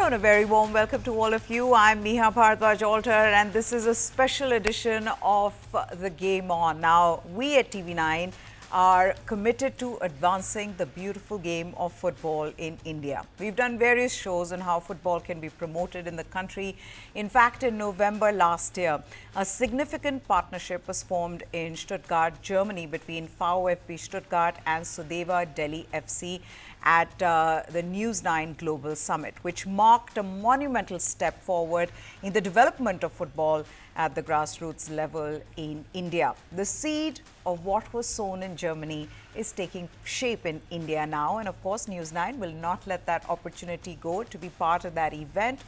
Hello and a very warm welcome to all of you. I'm Neha Bharadwaj-Alter and this is a special edition of The Game On. Now, we at TV9 are committed to advancing the beautiful game of football in India. We've done various shows on how football can be promoted in the country. In fact, in November last year, a significant partnership was formed in Stuttgart, Germany between VFB Stuttgart and Sudeva Delhi FC at the NEWS9 Global Summit, which marked a monumental step forward in the development of football at the grassroots level in India. The seed of what was sown in Germany is taking shape in India now, and of course NEWS9 will not let that opportunity go to be part of that event,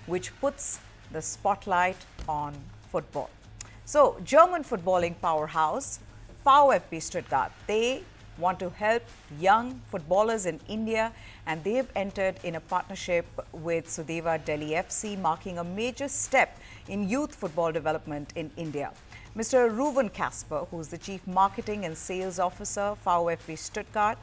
which puts the spotlight on football. So, German footballing powerhouse VfB Stuttgart, they want to help young footballers in India, and they have entered in a partnership with Sudeva Delhi FC, marking a major step in youth football development in India. Mr. Rouven Kasper, who is the Chief Marketing and Sales Officer, VfB Stuttgart,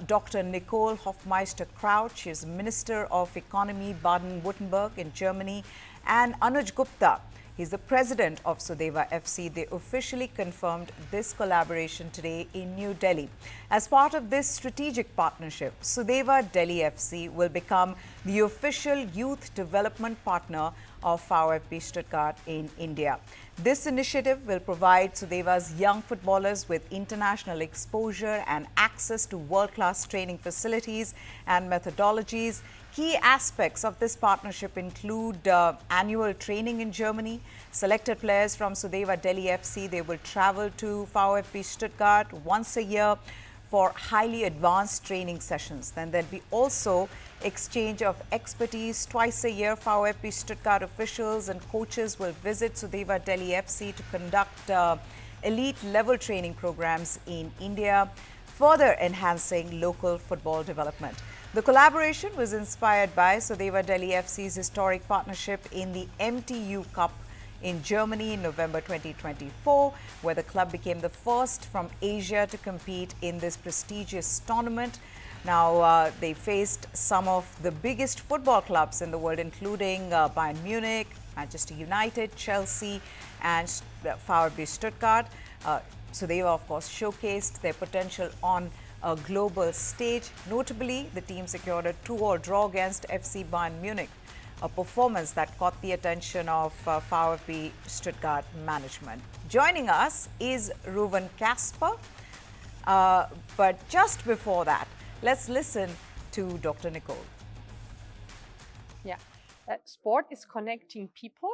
Dr. Nicole Hofmeister-Kraut, she is Minister of Economy, Baden-Württemberg in Germany, and Anuj Gupta, he's the president of Sudeva FC. They officially confirmed this collaboration today in New Delhi. As part of this strategic partnership, Sudeva Delhi FC will become the official youth development partner of VfB Stuttgart in India. This initiative will provide Sudeva's young footballers with international exposure and access to world-class training facilities and methodologies. Key aspects of this partnership include annual training in Germany. Selected players from Sudeva Delhi FC, they will travel to VfB Stuttgart once a year for highly advanced training sessions. Then there'll be also exchange of expertise twice a year. VfB Stuttgart officials and coaches will visit Sudeva Delhi FC to conduct elite level training programs in India, further enhancing local football development. The collaboration was inspired by Sudeva Delhi FC's historic partnership in the MTU Cup in Germany in November 2024, where the club became the first from Asia to compete in this prestigious tournament. Now, they faced some of the biggest football clubs in the world, including Bayern Munich, Manchester United, Chelsea, and VfB Stuttgart. Sudeva, of course, showcased their potential on a global stage. Notably, the team secured a 2-2 draw against FC Bayern Munich, a performance that caught the attention of VfB Stuttgart management. Joining us is Rouven Kasper, but just before that, let's listen to Dr. Nicole. Yeah, sport is connecting people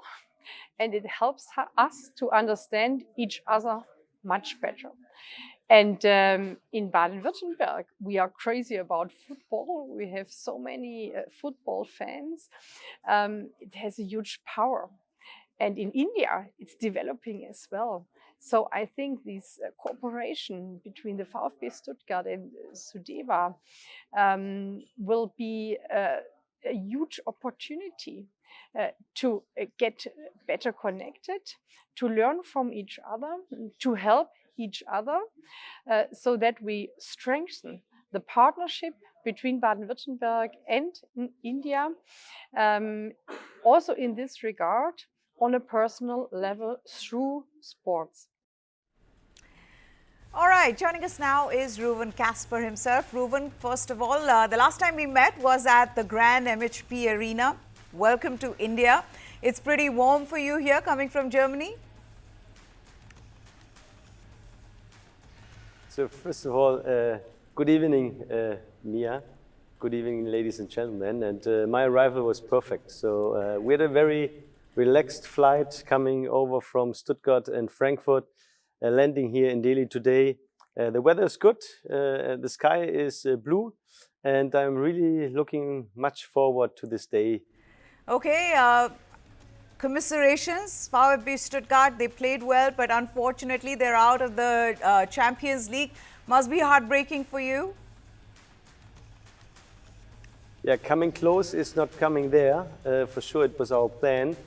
and it helps us to understand each other much better. And in Baden-Württemberg, we are crazy about football. We have so many football fans. It has a huge power. And in India, it's developing as well. So I think this cooperation between the VfB Stuttgart and Sudeva will be a huge opportunity to get better connected, to learn from each other, to help each other, so that we strengthen the partnership between Baden-Württemberg and India. Also in this regard, on a personal level through sports. All right, joining us now is Rouven Kasper himself. Rouven, first of all, the last time we met was at the Grand MHP Arena. Welcome to India. It's pretty warm for you here coming from Germany. So first of all, good evening, Mia. Good evening, ladies and gentlemen. And my arrival was perfect. So we had a very relaxed flight coming over from Stuttgart and Frankfurt, landing here in Delhi today. The weather is good. The sky is blue, and I'm really looking much forward to this day. Okay. Commiserations, VfB Stuttgart, they played well, but unfortunately they're out of the Champions League. Must be heartbreaking for you. Yeah, coming close is not coming there. For sure, it was our plan,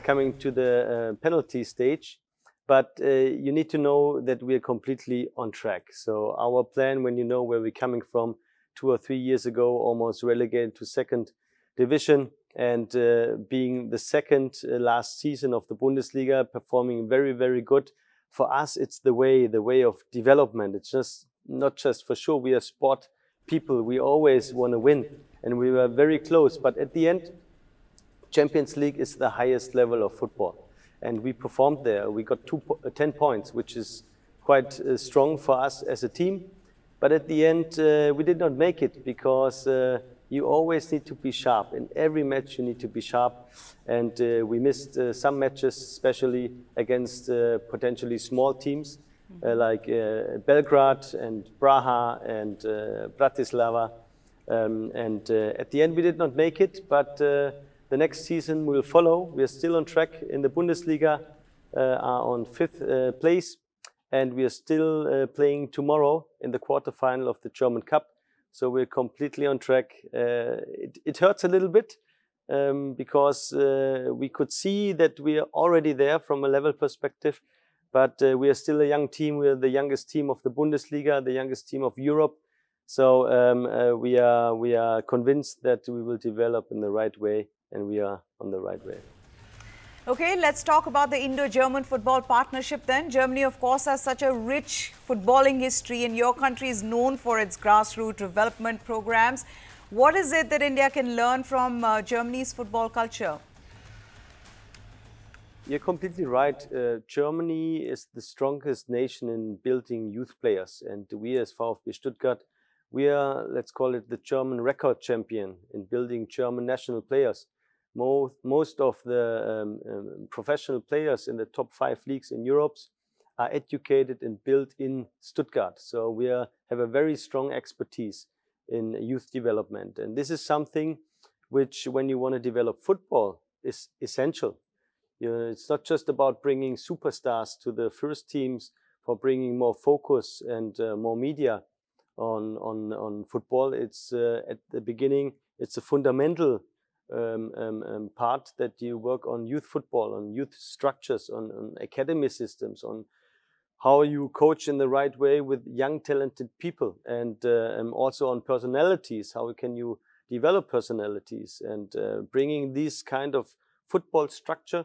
coming to the penalty stage. But you need to know that we are completely on track. So our plan, when you know where we're coming from, 2 or 3 years ago, almost relegated to second division, and being the second last season of the Bundesliga, performing very, very good. For us, it's the way of development. It's just not just for sure. We are sport people. We always want to win, and we were very close. But at the end, Champions League is the highest level of football, and we performed there. We got 10 points, which is quite strong for us as a team. But at the end, we did not make it because you always need to be sharp. In every match, you need to be sharp. And we missed some matches, especially against potentially small teams like Belgrade and Braha and Bratislava. At the end, we did not make it, but the next season will follow. We are still on track in the Bundesliga, are on 5th place, and we are still playing tomorrow in the quarterfinal of the German Cup. So we're completely on track. It hurts a little bit because we could see that we are already there from a level perspective, but we are still a young team. We are the youngest team of the Bundesliga, the youngest team of Europe. So we are convinced that we will develop in the right way, and we are on the right way. Okay, let's talk about the Indo-German football partnership then. Germany, of course, has such a rich footballing history, and your country is known for its grassroots development programs. What is it that India can learn from Germany's football culture? You're completely right. Germany is the strongest nation in building youth players, and we as VfB Stuttgart, we are, let's call it, the German record champion in building German national players. Most of the professional players in the top 5 leagues in Europe are educated and built in Stuttgart. So we have a very strong expertise in youth development. And this is something which, when you want to develop football, is essential. It's not just about bringing superstars to the first teams, for bringing more focus and more media on football. It's at the beginning, it's a fundamental part that you work on youth football, on youth structures, on academy systems, on how you coach in the right way with young talented people, and also on personalities. How can you develop personalities, and bringing this kind of football structure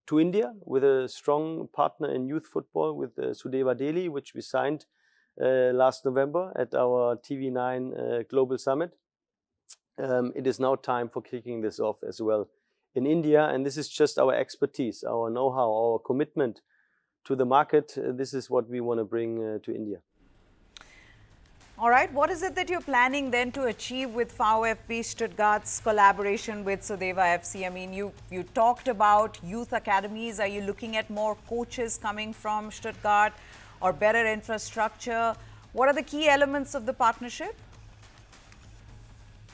to India with a strong partner in youth football with Sudeva Delhi, which we signed last November at our TV9 Global Summit. It is now time for kicking this off as well in India, and this is just our expertise, our know-how, our commitment to the market. This is what we want to bring to India. All right, what is it that you're planning then to achieve with VfB Stuttgart's collaboration with Sudeva FC? I mean, you talked about youth academies. Are you looking at more coaches coming from Stuttgart or better infrastructure? What are the key elements of the partnership?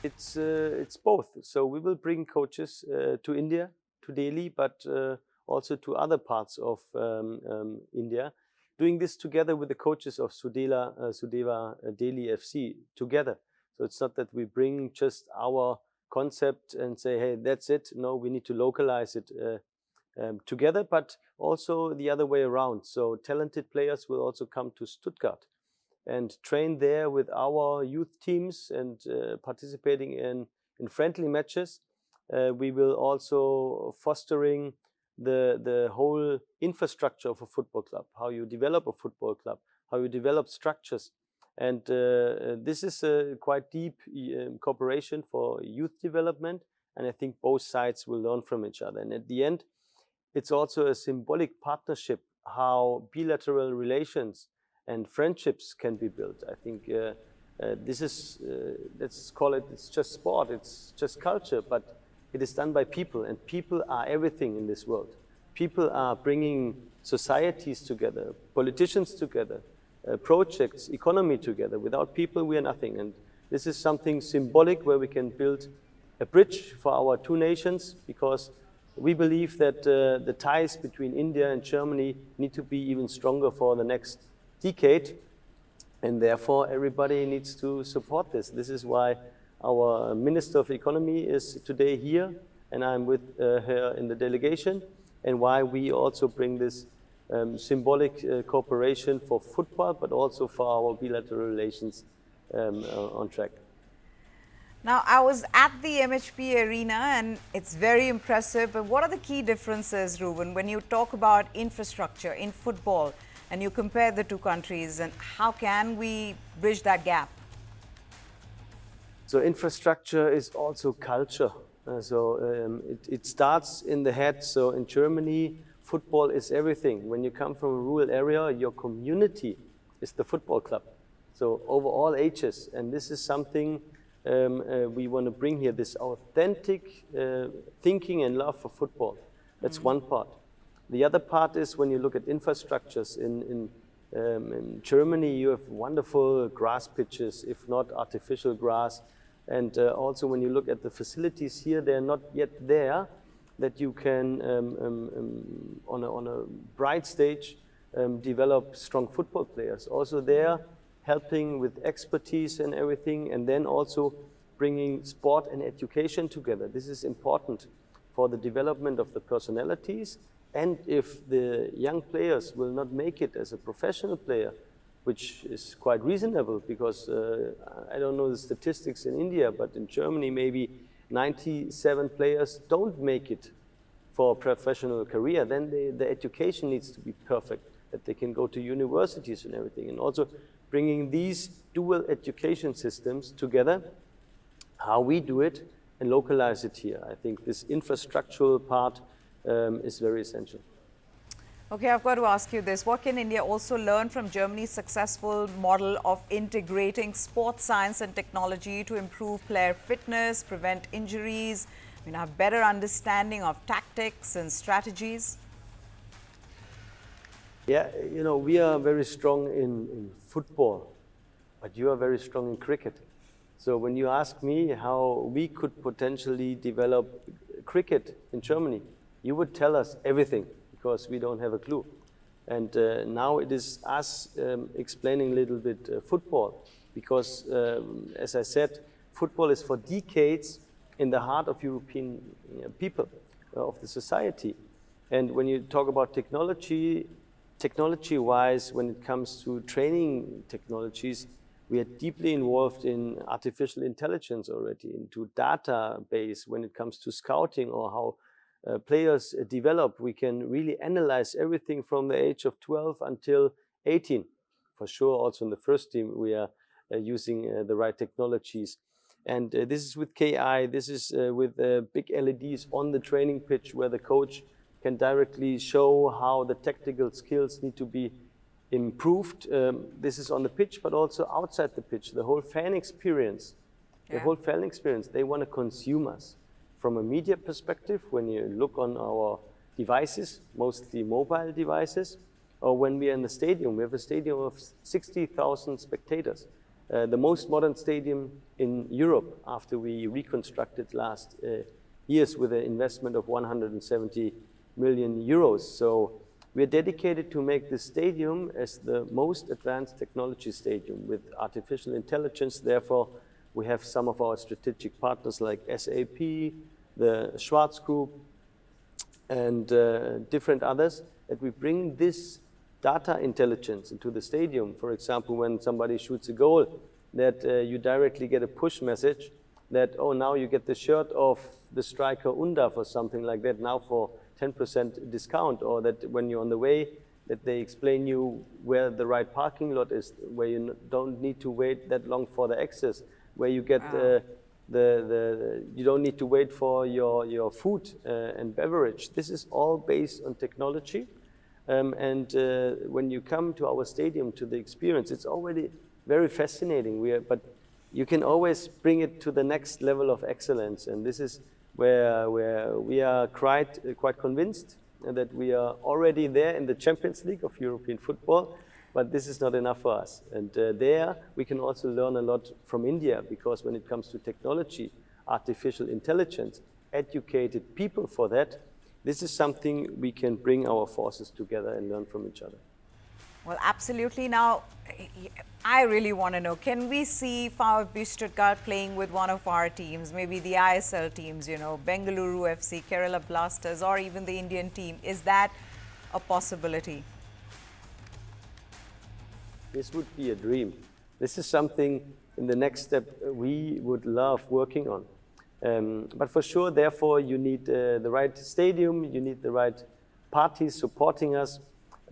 It's both. So we will bring coaches to India, to Delhi, but also to other parts of India, doing this together with the coaches of Sudeva Delhi FC together. So it's not that we bring just our concept and say, hey, that's it. No, we need to localize it together, but also the other way around. So talented players will also come to Stuttgart and train there with our youth teams and participating in friendly matches. We will also fostering the whole infrastructure of a football club, how you develop a football club, how you develop structures. And this is a quite deep cooperation for youth development. And I think both sides will learn from each other. And at the end, it's also a symbolic partnership, how bilateral relations and friendships can be built. I think this is, let's call it, it's just sport, it's just culture, but it is done by people, and people are everything in this world. People are bringing societies together, politicians together, projects, economy together. Without people, we are nothing. And this is something symbolic where we can build a bridge for our two nations, because we believe that the ties between India and Germany need to be even stronger for the next decade, and therefore everybody needs to support this. This is why our Minister of Economy is today here, and I'm with her in the delegation, and why we also bring this symbolic cooperation for football, but also for our bilateral relations on track. Now, I was at the MHP arena and it's very impressive, but what are the key differences, Rouven, when you talk about infrastructure in football and you compare the two countries, and how can we bridge that gap? So infrastructure is also culture. It starts in the head. So in Germany, football is everything. When you come from a rural area, your community is the football club. So over all ages, and this is something we want to bring here, this authentic thinking and love for football. That's one part. The other part is when you look at infrastructures in Germany, you have wonderful grass pitches, if not artificial grass. And also when you look at the facilities here, they're not yet there that you can, on a bright stage, develop strong football players. Also there, helping with expertise and everything, and then also bringing sport and education together. This is important for the development of the personalities, and if the young players will not make it as a professional player, which is quite reasonable, because I don't know the statistics in India, but in Germany maybe 97 players don't make it for a professional career. Then the education needs to be perfect, that they can go to universities and everything. And also bringing these dual education systems together, how we do it, and localize it here. I think this infrastructural part is very essential. Okay, I've got to ask you this. What can India also learn from Germany's successful model of integrating sports science and technology to improve player fitness, prevent injuries, have better understanding of tactics and strategies? Yeah, we are very strong in football, but you are very strong in cricket. So when you ask me how we could potentially develop cricket in Germany, you would tell us everything, because we don't have a clue. And now it is us explaining a little bit football, because as I said, football is for decades in the heart of European people, of the society. And when you talk about technology-wise, when it comes to training technologies, we are deeply involved in artificial intelligence already, into database when it comes to scouting or how players develop. We can really analyze everything from the age of 12 until 18. For sure, also in the first team, we are using the right technologies. And this is with KI, this is with big LEDs on the training pitch, where the coach can directly show how the tactical skills need to be improved. This is on the pitch, but also outside the pitch. The whole fan experience, they want to consume us. From a media perspective, when you look on our devices, mostly mobile devices, or when we are in the stadium, we have a stadium of 60,000 spectators. The most modern stadium in Europe, after we reconstructed last years with an investment of 170 million euros. So we are dedicated to make this stadium as the most advanced technology stadium with artificial intelligence. Therefore, we have some of our strategic partners like SAP, the Schwarz Group, and different others, that we bring this data intelligence into the stadium. For example, when somebody shoots a goal, that you directly get a push message that, oh, now you get the shirt of the striker Undaf or something like that, now for 10% discount, or that when you're on the way, that they explain you where the right parking lot is, where you don't need to wait that long for the access, where you get you don't need to wait for your food and beverage. This is all based on technology. When you come to our stadium, to the experience, it's already very fascinating. But you can always bring it to the next level of excellence. And this is where we are quite convinced that we are already there in the Champions League of European football. But this is not enough for us. And there we can also learn a lot from India, because when it comes to technology, artificial intelligence, educated people for that, this is something we can bring our forces together and learn from each other. Well, absolutely. Now, I really want to know, can we see VFB Stuttgart playing with one of our teams, maybe the ISL teams, Bengaluru FC, Kerala Blasters, or even the Indian team? Is that a possibility? This would be a dream. This is something in the next step we would love working on. But for sure, therefore, you need the right stadium, you need the right parties supporting us.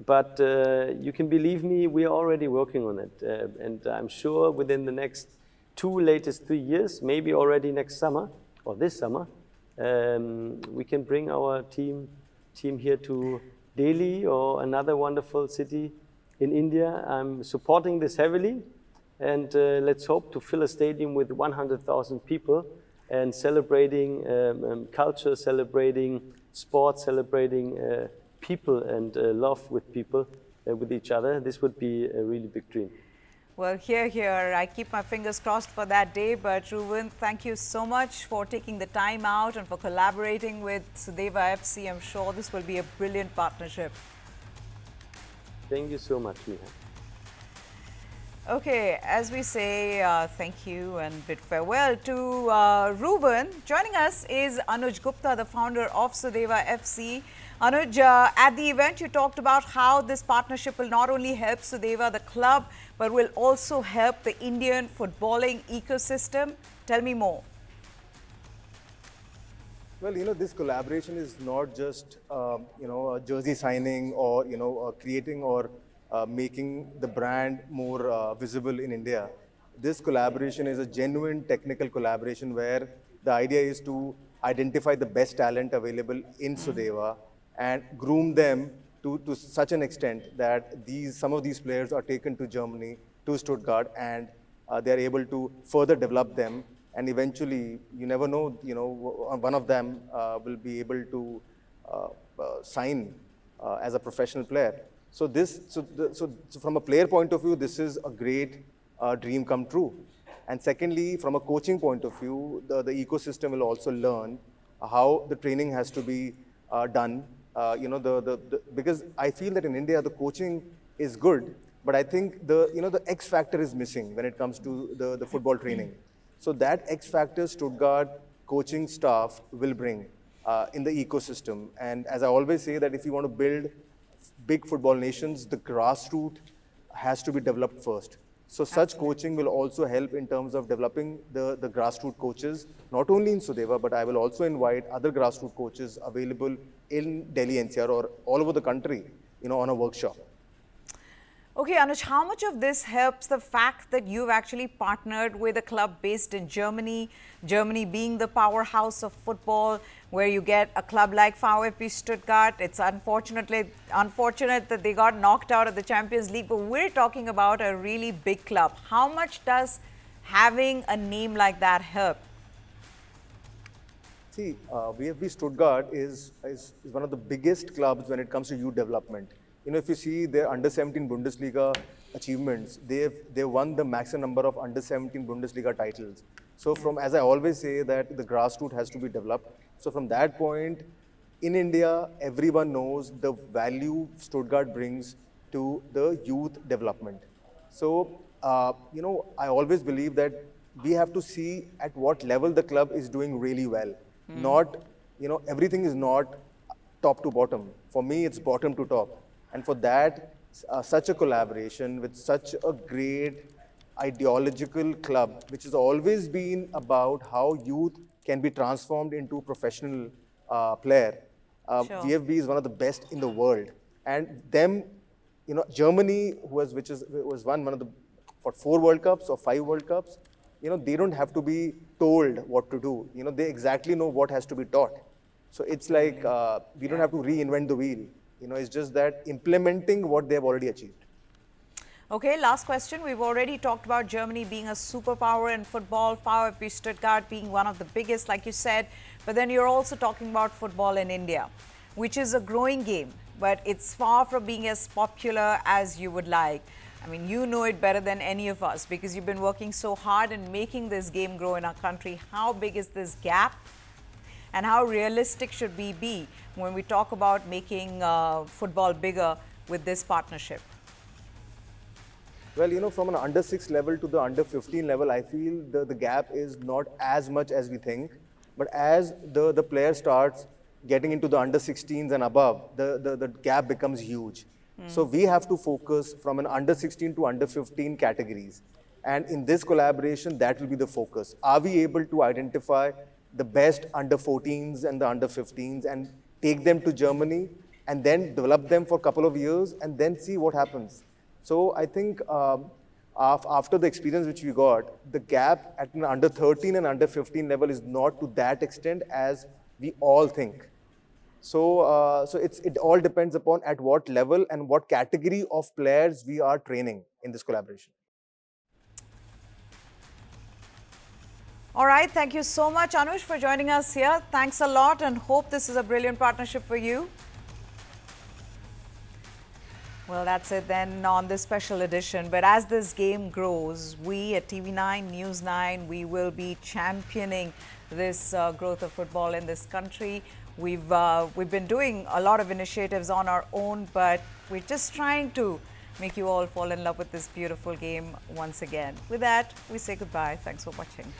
But you can believe me, we are already working on it. And I'm sure within the next latest 3 years, maybe already next summer or this summer, we can bring our team here to Delhi or another wonderful city in India. I'm supporting this heavily. And let's hope to fill a stadium with 100,000 people and celebrating culture, celebrating sports, celebrating people and love with people, with each other. This would be a really big dream. Well, here. I keep my fingers crossed for that day. But Rouven, thank you so much for taking the time out and for collaborating with Sudeva FC. I'm sure this will be a brilliant partnership. Thank you so much, Miha. Okay, as we say thank you and bid farewell to Rouven, joining us is Anuj Gupta, the founder of Sudeva FC. Anuj, at the event you talked about how this partnership will not only help Sudeva, the club, but will also help the Indian footballing ecosystem. Tell me more. Well, this collaboration is not just, a jersey signing or, creating or making the brand more visible in India. This collaboration is a genuine technical collaboration where the idea is to identify the best talent available in Sudeva and groom them to such an extent that some of these players are taken to Germany, to Stuttgart, and they are able to further develop them. And eventually, you never know, one of them will be able to sign as a professional player. So from a player point of view, this is a great dream come true. And secondly, from a coaching point of view, the ecosystem will also learn how the training has to be done. Because I feel that in India, the coaching is good, but I think the X factor is missing when it comes to the football training. So that X factor Stuttgart coaching staff will bring in the ecosystem. And as I always say, that if you want to build big football nations, the grassroots has to be developed first. So such coaching will also help in terms of developing the grassroots coaches, not only in Sudeva, but I will also invite other grassroots coaches available in Delhi NCR or all over the country, on a workshop. Okay, Anuj, how much of this helps the fact that you've actually partnered with a club based in Germany, Germany being the powerhouse of football, where you get a club like VFB Stuttgart? It's unfortunate that they got knocked out of the Champions League, but we're talking about a really big club. How much does having a name like that help? See, VFB Stuttgart is one of the biggest clubs when it comes to youth development. If you see their under-17 Bundesliga achievements, they've won the maximum number of under-17 Bundesliga titles. So as I always say, that the grassroots has to be developed. So from that point, in India, everyone knows the value Stuttgart brings to the youth development. So, I always believe that we have to see at what level the club is doing really well. Not, everything is not top to bottom. For me, it's bottom to top. And for that, such a collaboration with such a great ideological club, which has always been about how youth can be transformed into professional player. Sure. VFB is one of the best in the world. And them, Germany, was won one of the 4 World Cups or 5 World Cups, they don't have to be told what to do. They exactly know what has to be taught. So it's like we don't have to reinvent the wheel. It's just that implementing what they have already achieved. Okay, last question. We've already talked about Germany being a superpower in football, VfB Stuttgart being one of the biggest, like you said. But then you're also talking about football in India, which is a growing game, but it's far from being as popular as you would like. I mean, you know it better than any of us because you've been working so hard in making this game grow in our country. How big is this gap? And how realistic should we be when we talk about making football bigger with this partnership? Well, from an under-6 level to the under-15 level, I feel the gap is not as much as we think. But as the player starts getting into the under-16s and above, the gap becomes huge. So we have to focus from an under-16 to under-15 categories. And in this collaboration, that will be the focus. Are we able to identify the best under 14s and the under 15s and take them to Germany and then develop them for a couple of years and then see what happens? So I think after the experience which we got, the gap at an under 13 and under 15 level is not to that extent as we all think. So, it all depends upon at what level and what category of players we are training in this collaboration. All right, thank you so much, Anush, for joining us here. Thanks a lot and hope this is a brilliant partnership for you. Well, that's it then on this special edition. But as this game grows, we at TV9, News9, we will be championing this growth of football in this country. We've been doing a lot of initiatives on our own, but we're just trying to make you all fall in love with this beautiful game once again. With that, we say goodbye. Thanks for watching.